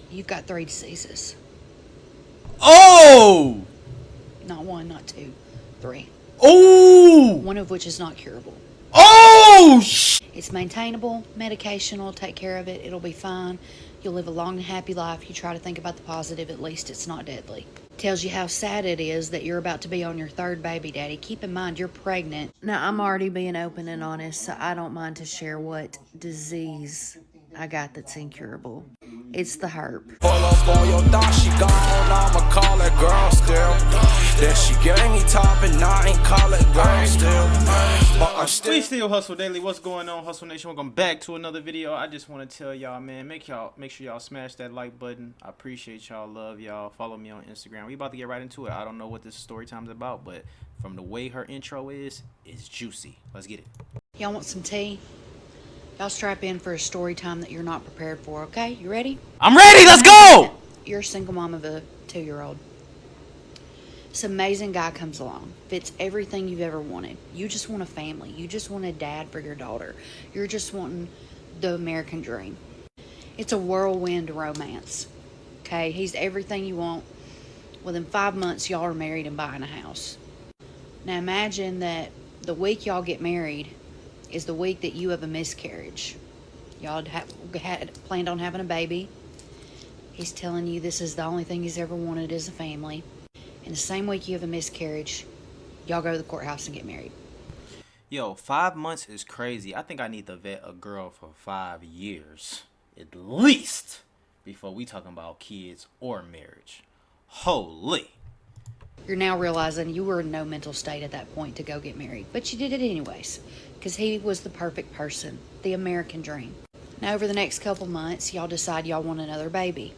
You've got 3 diseases. Oh! Not 1, not 2, 3. Oh! One of which is not curable. Oh! It's maintainable. Medication will take care of it. It'll be fine. You'll live a long and happy life. You try to think about the positive. At least it's not deadly. Tells you how sad it is that you're about to be on your 3rd baby daddy. Keep in mind, you're pregnant. Now, I'm already being open and honest, so I don't mind to share what disease I got that's incurable. It's the herp. Pull up on your thought, she gone, I'ma call it girl still. Then she gave me top and I ain't call it girl still. But I'm We still Hustle Daily. What's going on, Hustle Nation? Welcome back to another video. I just want to tell y'all, man, make sure y'all smash that like button. I appreciate y'all, love y'all. Follow me on Instagram. We about to get right into it. I don't know what this story time's about, but from the way her intro is, it's juicy. Let's get it. Y'all want some tea? Y'all strap in for a story time that you're not prepared for, okay? You ready? I'm ready. Let's go. You're a single mom of a 2-year-old. This amazing guy comes along, fits everything you've ever wanted. You just want a family. You just want a dad for your daughter. You're just wanting the American dream. It's a whirlwind romance. Okay, he's everything you want. Within 5 months, y'all are married and buying a house. Now imagine that the week y'all get married is the week that you have a miscarriage. Y'all had planned on having a baby. He's telling you this is the only thing he's ever wanted as a family. And the same week you have a miscarriage, y'all go to the courthouse and get married. Yo, 5 months is crazy. I think I need to vet a girl for 5 years, at least, before we talking about kids or marriage. Holy. You're now realizing you were in no mental state at that point to go get married. But you did it anyways, because he was the perfect person, the American dream. Now over the next couple months, y'all decide y'all want another baby.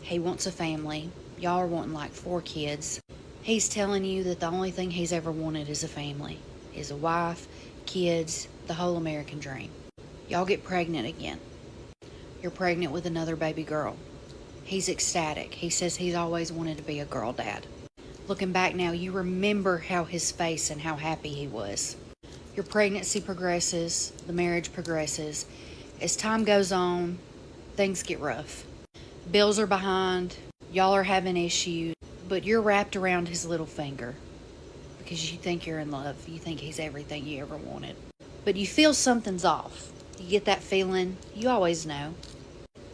He wants a family. Y'all are wanting like 4 kids. He's telling you that the only thing he's ever wanted is a family, is a wife, kids, the whole American dream. Y'all get pregnant again. You're pregnant with another baby girl. He's ecstatic. He says he's always wanted to be a girl dad. Looking back now, you remember how his face and how happy he was. Your pregnancy progresses, the marriage progresses. As time goes on, things get rough. Bills are behind. Y'all are having issues, but you're wrapped around his little finger because you think you're in love. You think he's everything you ever wanted. But you feel something's off. You get that feeling. You always know.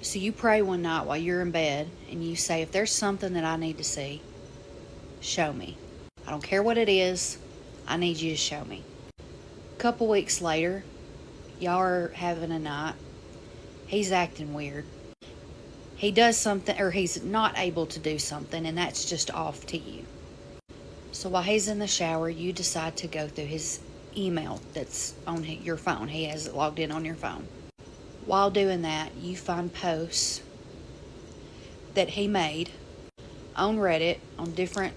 So you pray one night while you're in bed and you say, if there's something that I need to see, show me. I don't care what it is. I need you to show me. A couple weeks later, y'all are having a night. He's acting weird. He does something, or he's not able to do something, and that's just off to you. So while he's in the shower, you decide to go through his email that's on your phone. He has it logged in on your phone. While doing that, you find posts that he made on Reddit, on different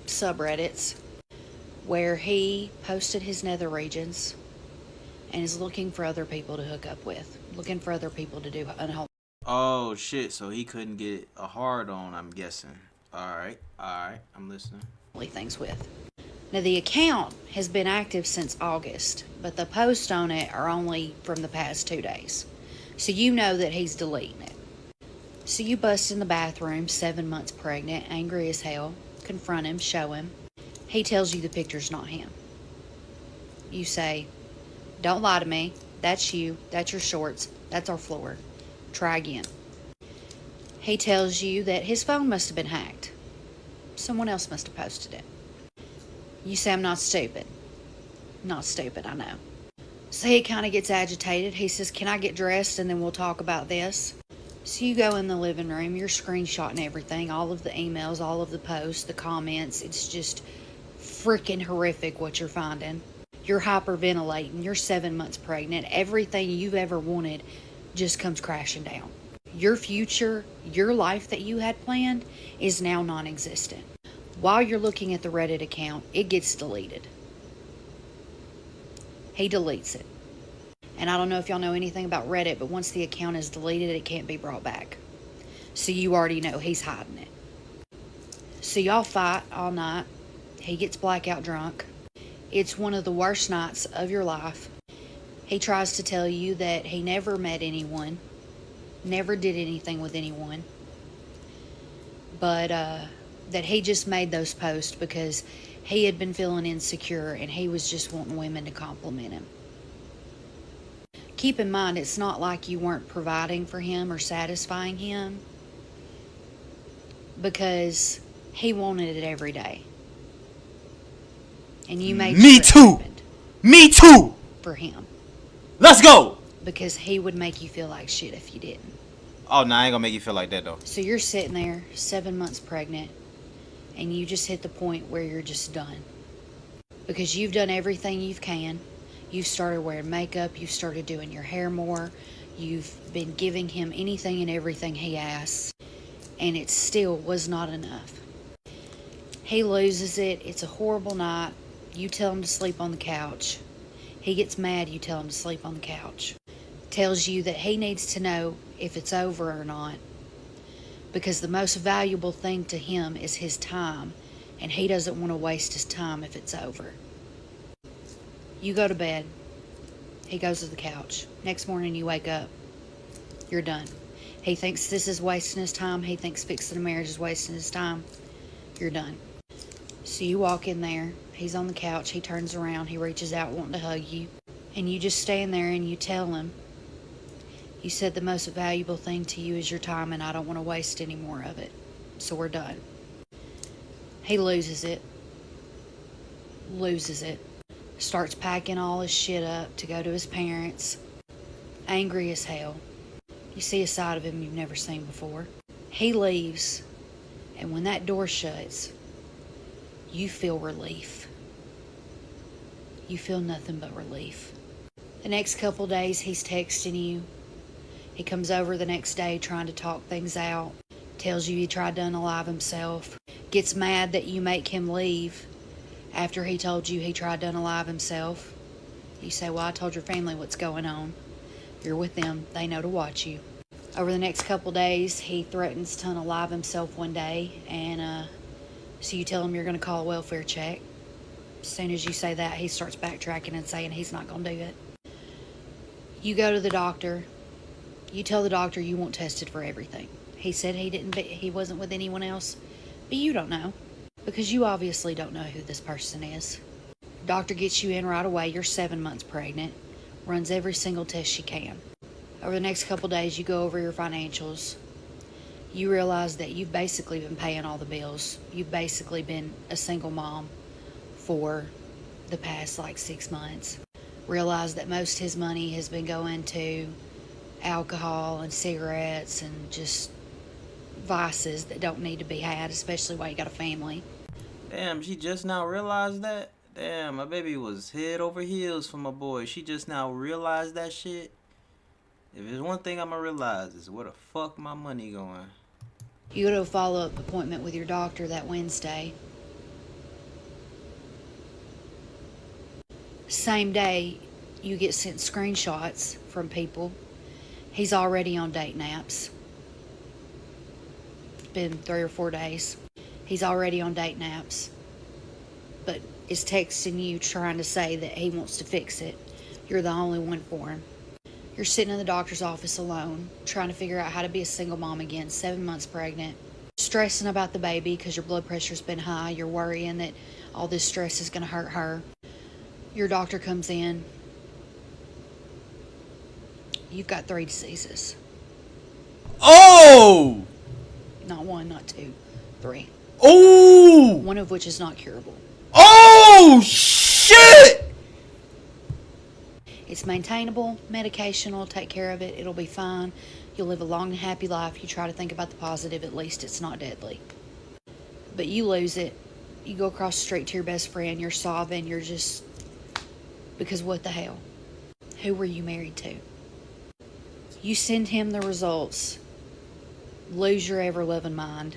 subreddits, where he posted his nether regions and is looking for other people to hook up with, looking for other people to do unholy. Oh shit, so he couldn't get a hard on, I'm guessing. Alright, I'm listening. Things with. Now the account has been active since August, but the posts on it are only from the past 2 days. So you know that he's deleting it. So you bust in the bathroom, 7 months pregnant, angry as hell, confront him, show him. He tells you the picture's not him. You say, don't lie to me. That's you. That's your shorts. That's our floor. Try again. He tells you that his phone must have been hacked. Someone else must have posted it. You say, I'm not stupid. Not stupid, I know. So he kind of gets agitated. He says, can I get dressed and then we'll talk about this? So you go in the living room. You're screenshotting everything, all of the emails, all of the posts, the comments. It's just freaking horrific what you're finding. You're hyperventilating. You're 7 months pregnant. Everything you've ever wanted just comes crashing down. Your future, your life that you had planned is now non-existent. While you're looking at the Reddit account, it gets deleted. He deletes it. And I don't know if y'all know anything about Reddit, but once the account is deleted, it can't be brought back. So you already know he's hiding it. So y'all fight all night. He gets blackout drunk. It's one of the worst nights of your life. He tries to tell you that he never met anyone never did anything with anyone, but that he just made those posts because he had been feeling insecure and he was just wanting women to compliment him. Keep in mind, it's not like you weren't providing for him or satisfying him, because he wanted it every day. And you made Me sure it too. happened Me too. for him, Let's go. because he would make you feel like shit if you didn't. Oh, no, I ain't gonna make you feel like that, though. So you're sitting there 7 months pregnant, and you just hit the point where you're just done, because you've done everything you can. You've started wearing makeup, you've started doing your hair more, you've been giving him anything and everything he asks, and it still was not enough. He loses it. It's a horrible night. You tell him to sleep on the couch. He gets mad, you tell him to sleep on the couch. Tells you that he needs to know if it's over or not, because the most valuable thing to him is his time, and he doesn't want to waste his time if it's over. You go to bed. He goes to the couch. Next morning you wake up. You're done. He thinks this is wasting his time. He thinks fixing a marriage is wasting his time. You're done. So you walk in there. He's on the couch. He turns around. He reaches out wanting to hug you. And you just stand there and you tell him, you said the most valuable thing to you is your time, and I don't want to waste any more of it. So we're done. He loses it. Loses it. Starts packing all his shit up to go to his parents. Angry as hell. You see a side of him you've never seen before. He leaves, and when that door shuts, you feel relief. You feel nothing but relief. The next couple days, he's texting you. He comes over the next day trying to talk things out. Tells you he tried to unalive himself. Gets mad that you make him leave after he told you he tried to unalive himself. You say, well, I told your family what's going on. You're with them. They know to watch you. Over the next couple days, he threatens to unalive himself one day, and so you tell him you're going to call a welfare check. As soon as you say that, he starts backtracking and saying he's not going to do it. You go to the doctor. You tell the doctor you want tested for everything. He said he wasn't with anyone else, but you don't know, because you obviously don't know who this person is. Doctor gets you in right away. You're 7 months pregnant. Runs every single test she can. Over the next couple days, you go over your financials. You realize that you've basically been paying all the bills. You've basically been a single mom for the past 6 months. Realize that most of his money has been going to alcohol and cigarettes and just vices that don't need to be had, especially while you got a family. Damn, she just now realized that? Damn, my baby was head over heels for my boy. She just now realized that shit? If there's one thing I'm gonna realize is where the fuck my money going. You go to a follow-up appointment with your doctor that Wednesday. Same day, you get sent screenshots from people. He's already on date naps. It's been 3 or 4 days. He's already on date naps, but is texting you trying to say that he wants to fix it. You're the only one for him. You're sitting in the doctor's office alone, trying to figure out how to be a single mom again, 7 months pregnant. Stressing about the baby because your blood pressure's been high. You're worrying that all this stress is going to hurt her. Your doctor comes in. You've got 3 diseases. Oh! Not 1, not 2, 3. Oh! One of which is not curable. Oh, shit! It's maintainable. Medication will take care of it. It'll be fine. You'll live a long and happy life. You try to think about the positive. At least it's not deadly. But you lose it. You go across the street to your best friend. You're sobbing. You're just... Because what the hell? Who were you married to? You send him the results. Lose your ever-loving mind.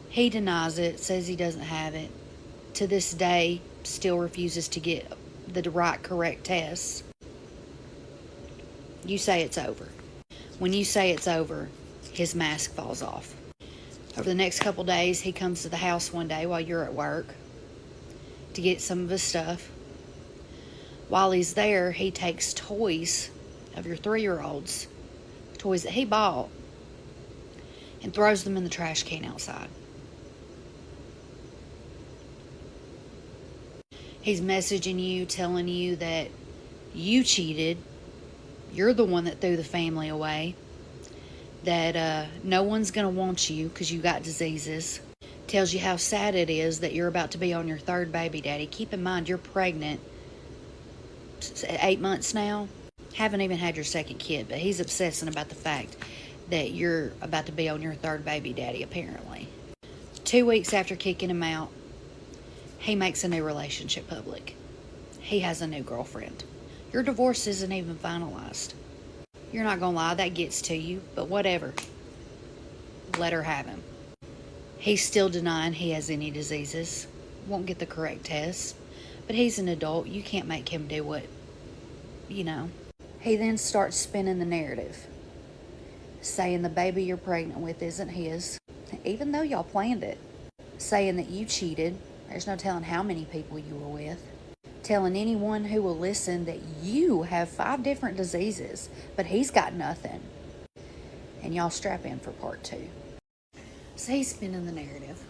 He denies it. Says he doesn't have it. To this day, still refuses to get the right, correct tests. You say it's over. When you say it's over, his mask falls off. Over the next couple days, he comes to the house one day while you're at work to get some of his stuff. While he's there, he takes toys of your 3-year-olds, toys that he bought, and throws them in the trash can outside. He's messaging you, telling you that you cheated. You're the one that threw the family away. That no one's going to want you because you got diseases. Tells you how sad it is that you're about to be on your third baby daddy. Keep in mind, you're pregnant 8 months now. Haven't even had your second kid, but he's obsessing about the fact that you're about to be on your third baby daddy, apparently. 2 weeks after kicking him out, he makes a new relationship public. He has a new girlfriend. Your divorce isn't even finalized. You're not gonna lie, that gets to you, but whatever. Let her have him. He's still denying he has any diseases. Won't get the correct test. But he's an adult. You can't make him do what, He then starts spinning the narrative, saying the baby you're pregnant with isn't his, even though y'all planned it. Saying that you cheated. There's no telling how many people you were with. Telling anyone who will listen that you have 5 different diseases, but he's got nothing. And y'all strap in for part 2. So he's spinning the narrative.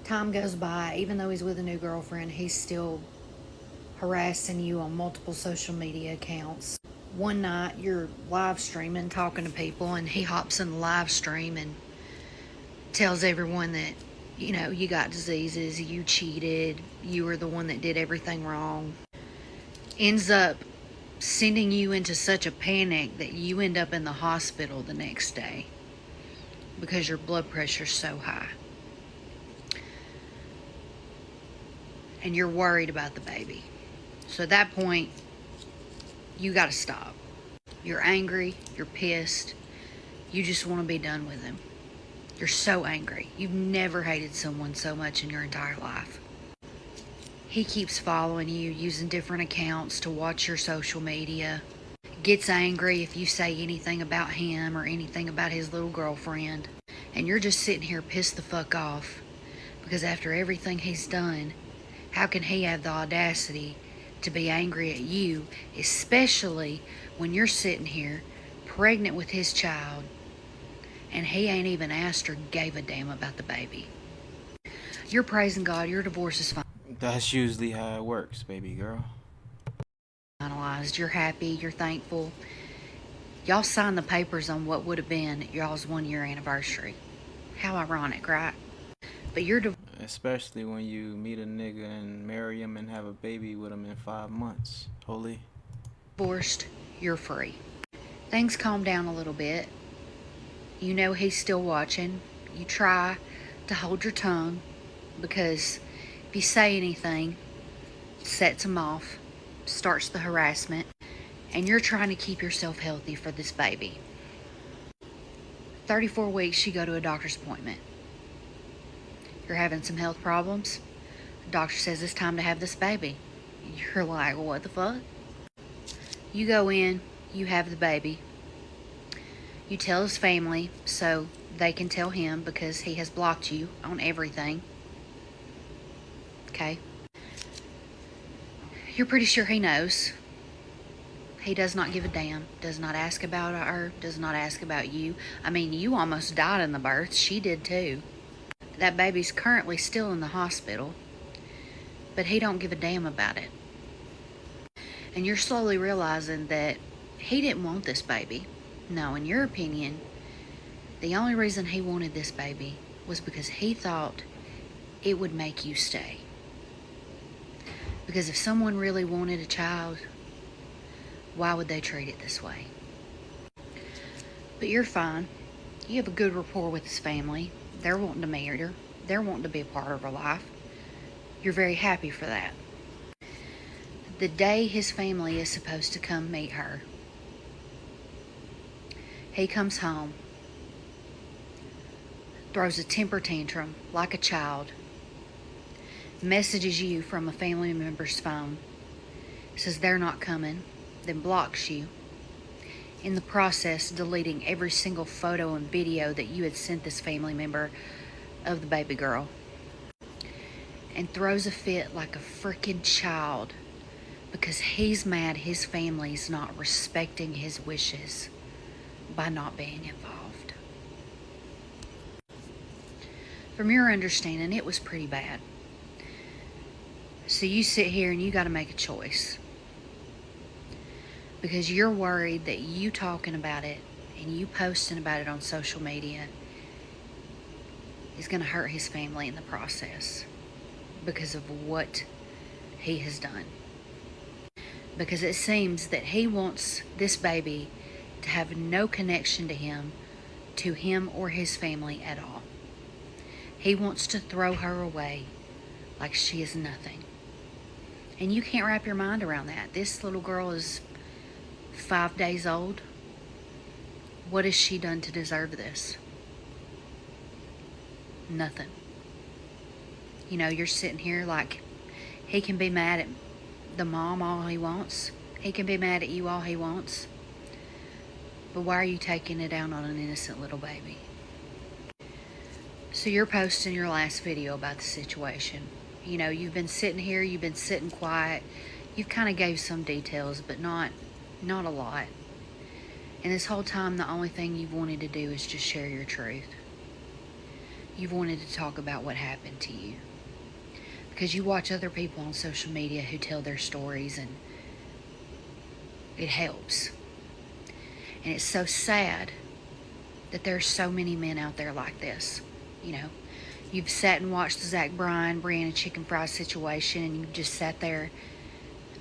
Time goes by, even though he's with a new girlfriend, he's still harassing you on multiple social media accounts. One night, you're live streaming, talking to people, and he hops in the live stream and tells everyone that, you got diseases, you cheated, you were the one that did everything wrong. Ends up sending you into such a panic that you end up in the hospital the next day because your blood pressure's so high. And you're worried about the baby. So at that point, you got to stop. You're angry, you're pissed, you just want to be done with him. You're so angry. You've never hated someone so much in your entire life. He keeps following you, using different accounts to watch your social media. Gets angry if you say anything about him or anything about his little girlfriend. And you're just sitting here pissed the fuck off. Because after everything he's done, how can he have the audacity to be angry at you, especially when you're sitting here pregnant with his child and he ain't even asked or gave a damn about the baby? You're praising God, your divorce is That's usually how it works, baby girl. finalized. You're happy, you're thankful. Y'all signed the papers on what would have been y'all's 1-year anniversary. How ironic, right? But you're Especially when you meet a nigga and marry him and have a baby with him in 5 months. Holy. divorced, you're free. Things calm down a little bit. You know he's still watching. You try to hold your tongue because if you say anything, it sets him off, starts the harassment, and you're trying to keep yourself healthy for this baby. 34 weeks, you go to a doctor's appointment. You're having some health problems. The doctor says it's time to have this baby. You're like, what the fuck? You go in, you have the baby. You tell his family so they can tell him because he has blocked you on everything. Okay? You're pretty sure he knows. He does not give a damn. Does not ask about her. Does not ask about you. I mean, you almost died in the birth. She did too. That baby's currently still in the hospital. But he don't give a damn about it. And you're slowly realizing that he didn't want this baby. No, in your opinion, the only reason he wanted this baby was because he thought it would make you stay. Because if someone really wanted a child, why would they treat it this way? But you're fine. You have a good rapport with his family. They're wanting to marry her. They're wanting to be a part of her life. You're very happy for that. The day his family is supposed to come meet her, he comes home, throws a temper tantrum like a child, messages you from a family member's phone, says they're not coming, then blocks you. In the process, deleting every single photo and video that you had sent this family member of the baby girl. And throws a fit like a freaking child because he's mad his family's not respecting his wishes. by not being involved. From your understanding, it was pretty bad. So you sit here and you got to make a choice. Because you're worried that you talking about it and you posting about it on social media is going to hurt his family in the process because of what he has done. Because it seems that he wants this baby to have no connection to him or his family at all. He wants to throw her away like she is nothing. And you can't wrap your mind around that. This little girl is 5 days old. What has she done to deserve this? Nothing. You know, you're sitting here like, he can be mad at the mom all he wants. He can be mad at you all he wants. But why are you taking it out on an innocent little baby? So you're posting your last video about the situation. You know, you've been sitting here, you've been sitting quiet. You've kind of gave some details, but not a lot. And this whole time, the only thing you've wanted to do is just share your truth. You've wanted to talk about what happened to you. Because you watch other people on social media who tell their stories, and it helps. And it's so sad that there's so many men out there like this. You know, you've sat and watched the Zach Bryan, Brianna chicken fry situation, and you've just sat there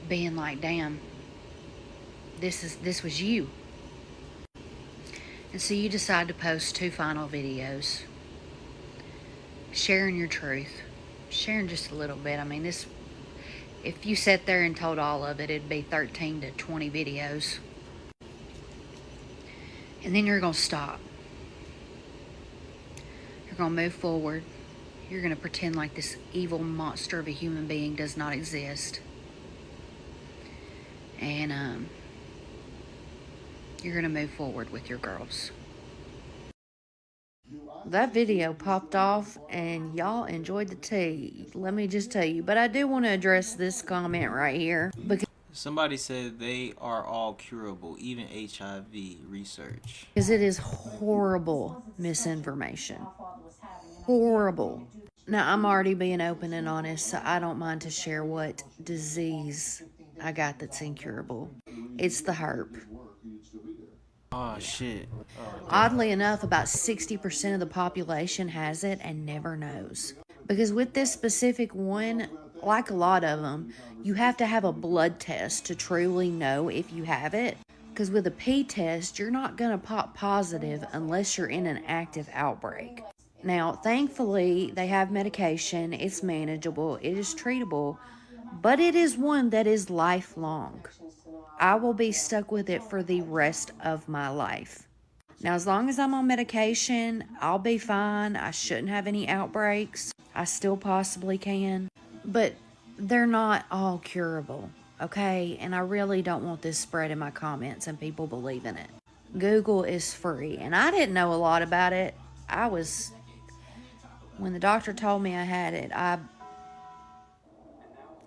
being like, damn, this was you. And so you decide to post 2 final videos, sharing your truth, sharing just a little bit. I mean, this, if you sat there and told all of it, it'd be 13 to 20 videos. And then you're going to stop. You're going to move forward. You're going to pretend like this evil monster of a human being does not exist. And you're going to move forward with your girls. That video popped off and y'all enjoyed the tea. Let me just tell you. But I do want to address this comment right here. Because Somebody said they are all curable, even HIV research. it is horrible misinformation. Horrible. Now, I'm already being open and honest, so I don't mind to share what disease I got that's incurable. It's the herp. Oh, shit. Oddly enough, about 60% of the population has it and never knows. Because with this specific one, like a lot of them, you have to have a blood test to truly know if you have it. Because with a P test, you're not going to pop positive unless you're in an active outbreak. Now, thankfully, they have medication. It's manageable. It is treatable. But it is one that is lifelong. I will be stuck with it for the rest of my life. Now, as long as I'm on medication, I'll be fine. I shouldn't have any outbreaks. I still possibly can. But they're not all curable, okay? And I really don't want this spread in my comments and people believing it. Google is free. And I didn't know a lot about it. When the doctor told me I had it, I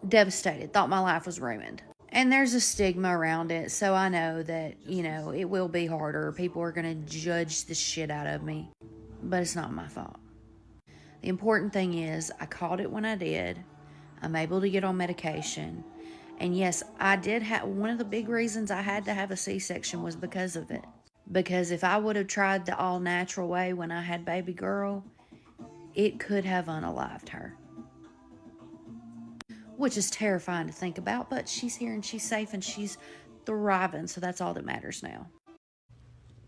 devastated, thought my life was ruined. And there's a stigma around it, so I know that, you know, it will be harder. People are going to judge the shit out of me, but it's not my fault. The important thing is I caught it when I did. I'm able to get on medication. And yes, I did have, one of the big reasons I had to have a C-section was because of it. Because if I would have tried the all-natural way when I had baby girl, it could have unalived her. Which is terrifying to think about, but she's here and she's safe and she's thriving, so that's all that matters now.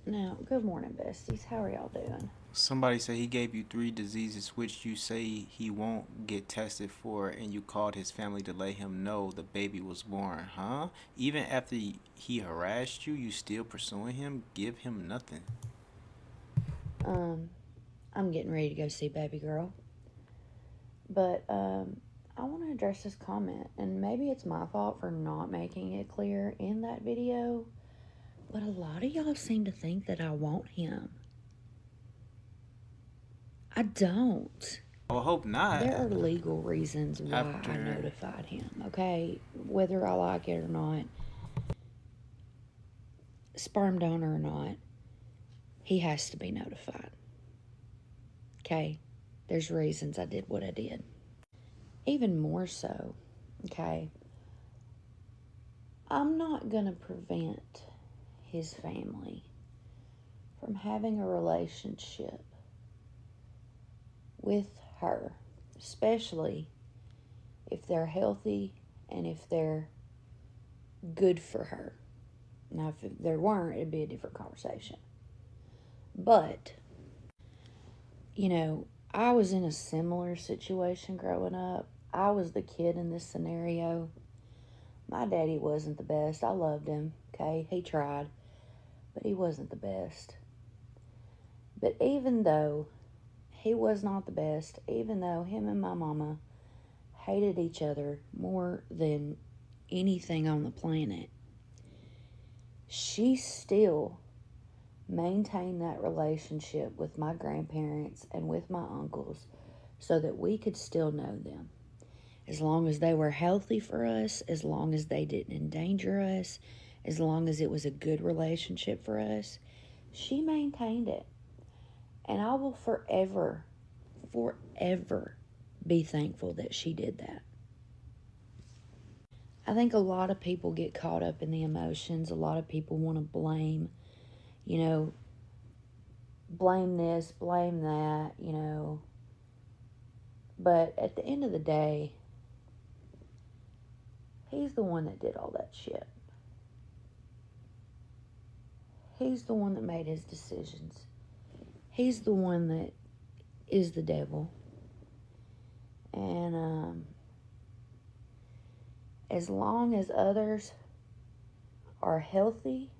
Now, good morning, besties. How are y'all doing? Somebody said he gave you 3 diseases which you say he won't get tested for, and you called his family to let him know the baby was born, huh? Even after he harassed you, you still pursuing him? Give him nothing. I'm getting ready to go see baby girl. But, I want to address this comment, and maybe it's my fault for not making it clear in that video, but a lot of y'all seem to think that I want him. I don't. I hope not. There are legal reasons why I notified him, okay? Whether I like it or not, sperm donor or not, he has to be notified. Okay? There's reasons I did what I did. Even more so, okay? I'm not going to prevent his family from having a relationship with her, especially if they're healthy and if they're good for her. Now, if there weren't, it'd be a different conversation. But, you know, I was in a similar situation growing up. I was the kid in this scenario. My daddy wasn't the best. I loved him, okay? He tried, but he wasn't the best. But even though he was not the best, even though him and my mama hated each other more than anything on the planet, she still maintained that relationship with my grandparents and with my uncles so that we could still know them. As long as they were healthy for us, as long as they didn't endanger us, as long as it was a good relationship for us, she maintained it. And I will forever be thankful that she did that. I think a lot of people get caught up in the emotions. A lot of people want to blame, you know, blame this, blame that, you know. But at the end of the day, he's the one that did all that shit. He's the one that made his decisions. He's the one that is the devil. And as long as others are healthy,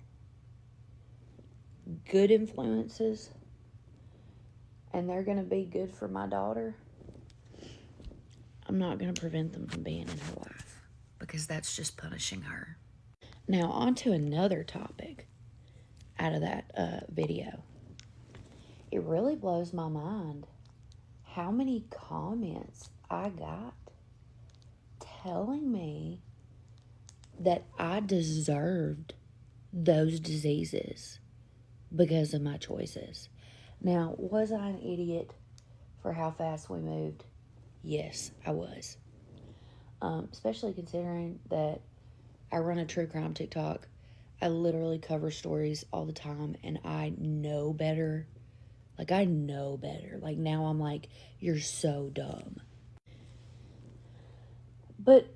good influences, and they're going to be good for my daughter, I'm not going to prevent them from being in her life, because that's just punishing her. Now, on to another topic out of that video. It really blows my mind how many comments I got telling me that I deserved those diseases because of my choices. Now, was I an idiot for how fast we moved? Yes, I was. Especially considering that I run a true crime TikTok. I literally cover stories all the time, and I know better. Like, I know better. Like, now I'm like, you're so dumb. But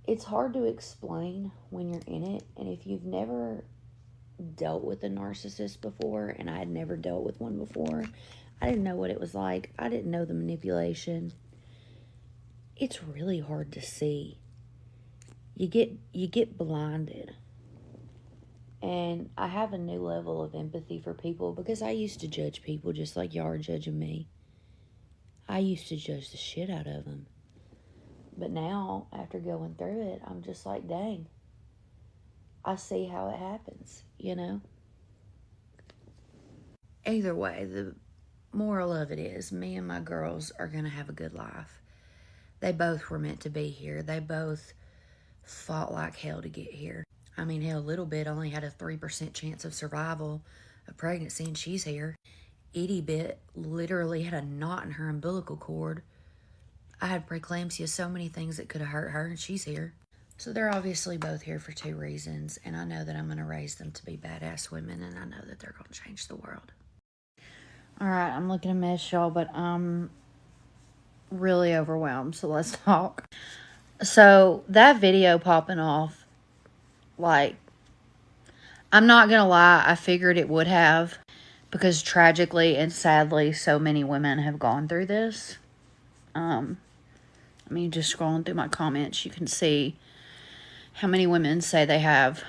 it's hard to explain when you're in it. And if you've never dealt with a narcissist before, and I had never dealt with one before, I didn't know what it was like. I didn't know the manipulation. It's really hard to see. You get blinded. And I have a new level of empathy for people because I used to judge people just like y'all are judging me. I used to judge the shit out of them. But now, after going through it, I'm just like, dang. I see how it happens, you know? Either way, the moral of it is me and my girls are going to have a good life. They both were meant to be here. They both fought like hell to get here. I mean, hell, Little Bit only had a 3% chance of survival of pregnancy, and she's here. Itty Bit literally had a knot in her umbilical cord. I had preeclampsia, so many things that could have hurt her, and she's here. So they're obviously both here for two reasons, and I know that I'm going to raise them to be badass women, and I know that they're going to change the world. All right, I'm looking a mess, y'all, but I'm really overwhelmed, so let's talk. So that video popping off, like, I'm not going to lie, I figured it would have, because tragically and sadly, so many women have gone through this. I mean, just scrolling through my comments, you can see how many women say they have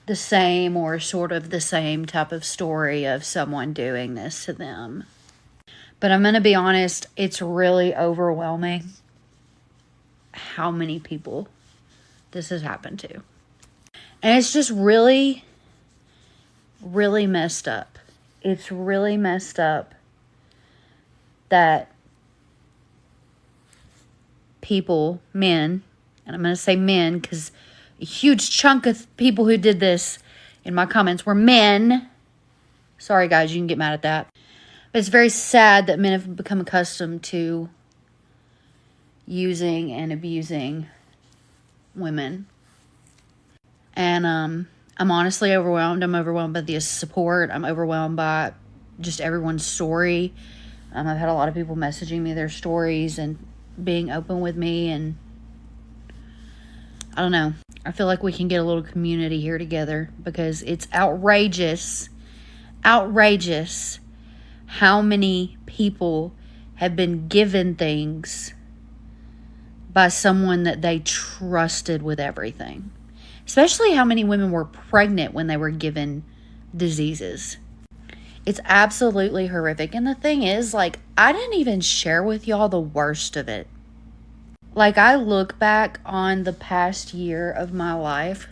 the same or sort of the same type of story of someone doing this to them. But I'm going to be honest, it's really overwhelming how many people this has happened to. And it's just really, really messed up. It's really messed up that people, men, and I'm going to say men because a huge chunk of people who did this in my comments were men, Sorry, guys, you can get mad at that. But it's very sad that men have become accustomed to using and abusing women. And I'm honestly overwhelmed. I'm overwhelmed by the support. I'm overwhelmed by just everyone's story. I've had a lot of people messaging me their stories and being open with me. And I don't know. I feel like we can get a little community here together, because it's outrageous how many people have been given things by someone that they trusted with everything. Especially how many women were pregnant when they were given diseases. It's absolutely horrific. And the thing is, like, I didn't even share with y'all the worst of it. Like, I look back on the past year of my life,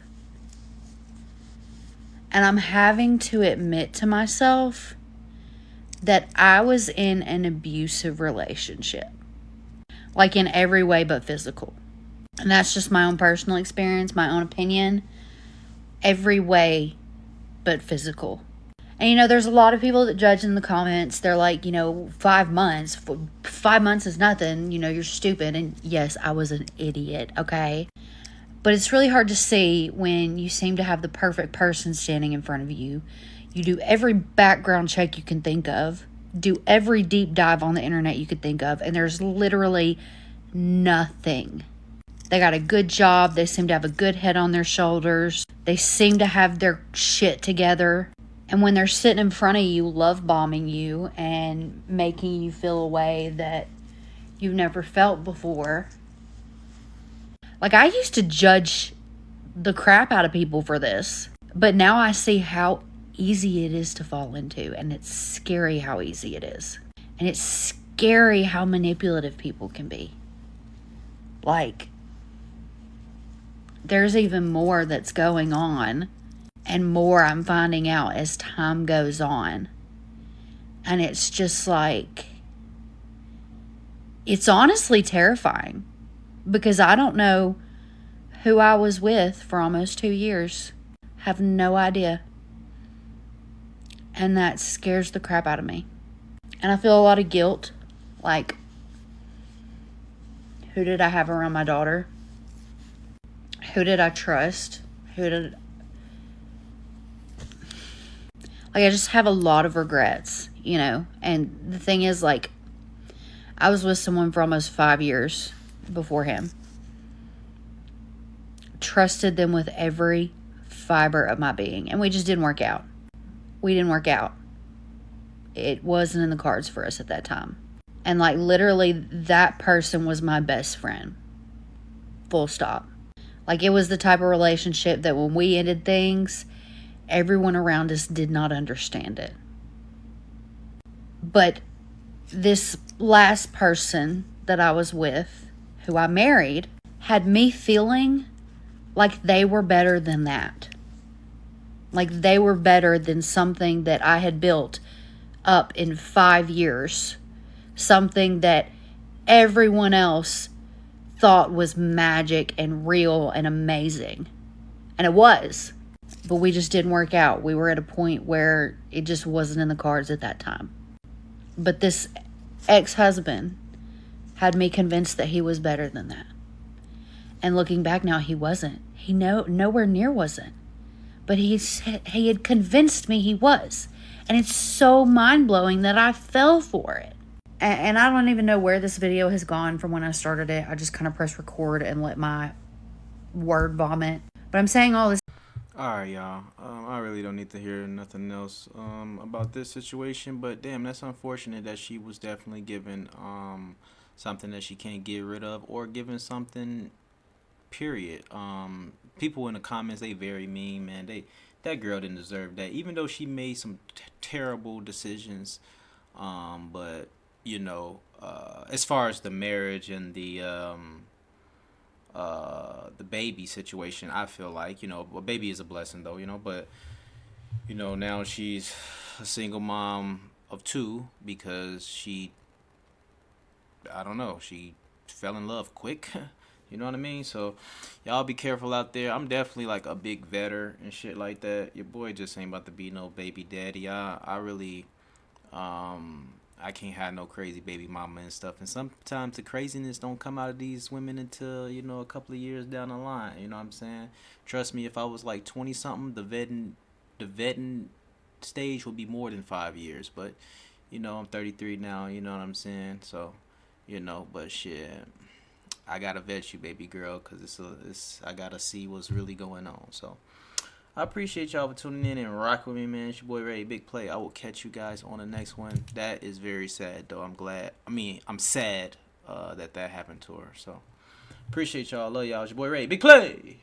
and I'm having to admit to myself that I was in an abusive relationship. Like, in every way but physical. And that's just my own personal experience, my own opinion. Every way but physical. And, you know, there's a lot of people that judge in the comments. They're like, you know, 5 months. 5 months is nothing. You know, you're stupid. And yes, I was an idiot, okay? But it's really hard to see when you seem to have the perfect person standing in front of you. You do every background check you can think of. Do every deep dive on the internet you could think of. And there's literally nothing. They got a good job. They seem to have a good head on their shoulders. They seem to have their shit together. And when they're sitting in front of you, love bombing you and making you feel a way that you've never felt before. Like, I used to judge the crap out of people for this. But now I see how easy it is to fall into. And it's scary how easy it is. And it's scary how manipulative people can be. Like, there's even more that's going on. And more I'm finding out as time goes on. And it's just like, it's honestly terrifying. Because I don't know who I was with for almost 2 years. Have no idea. And that scares the crap out of me. And I feel a lot of guilt. Like, who did I have around my daughter? Who did I trust? Like, I just have a lot of regrets, you know. And the thing is, like, I was with someone for almost 5 years before him. Trusted them with every fiber of my being. And we just didn't work out. We didn't work out. It wasn't in the cards for us at that time. And, like, literally, that person was my best friend. Full stop. Like, it was the type of relationship that when we ended things, everyone around us did not understand it. But this last person that I was with, who I married, had me feeling like they were better than that. Like they were better than something that I had built up in 5 years. Something that everyone else thought was magic and real and amazing. And it was. But we just didn't work out. We were at a point where it just wasn't in the cards at that time. But this ex-husband had me convinced that he was better than that. And looking back now, he wasn't. He nowhere near wasn't. But he had convinced me he was. And it's so mind-blowing that I fell for it. And I don't even know where this video has gone from when I started it. I just kind of pressed record and let my word vomit. But I'm saying all this. Alright, y'all. I really don't need to hear nothing else about this situation. But damn, that's unfortunate that she was definitely given something that she can't get rid of, or given something, period. People in the comments, they very mean, man. That girl didn't deserve that, even though she made some terrible decisions. But you know, as far as the marriage and the baby situation, I feel like, you know, a baby is a blessing though, you know, but you know, now she's a single mom of 2 because she, I don't know, she fell in love quick. You know what I mean? So y'all be careful out there. I'm definitely like a big vetter and shit like that. Your boy just ain't about to be no baby daddy. I really I can't have no crazy baby mama and stuff. And sometimes the craziness don't come out of these women until, you know, a couple of years down the line. You know what I'm saying? Trust me, if I was like 20 something, the vetting stage would be more than 5 years. But you know, I'm 33 now. You know what I'm saying? So, you know, but shit, I gotta vet you, baby girl, cause it's I gotta see what's really going on. So I appreciate y'all for tuning in and rock with me, man. It's your boy Ray, Big Play. I will catch you guys on the next one. That is very sad, though. I'm sad that happened to her. So appreciate y'all. Love y'all. It's your boy Ray, Big Play.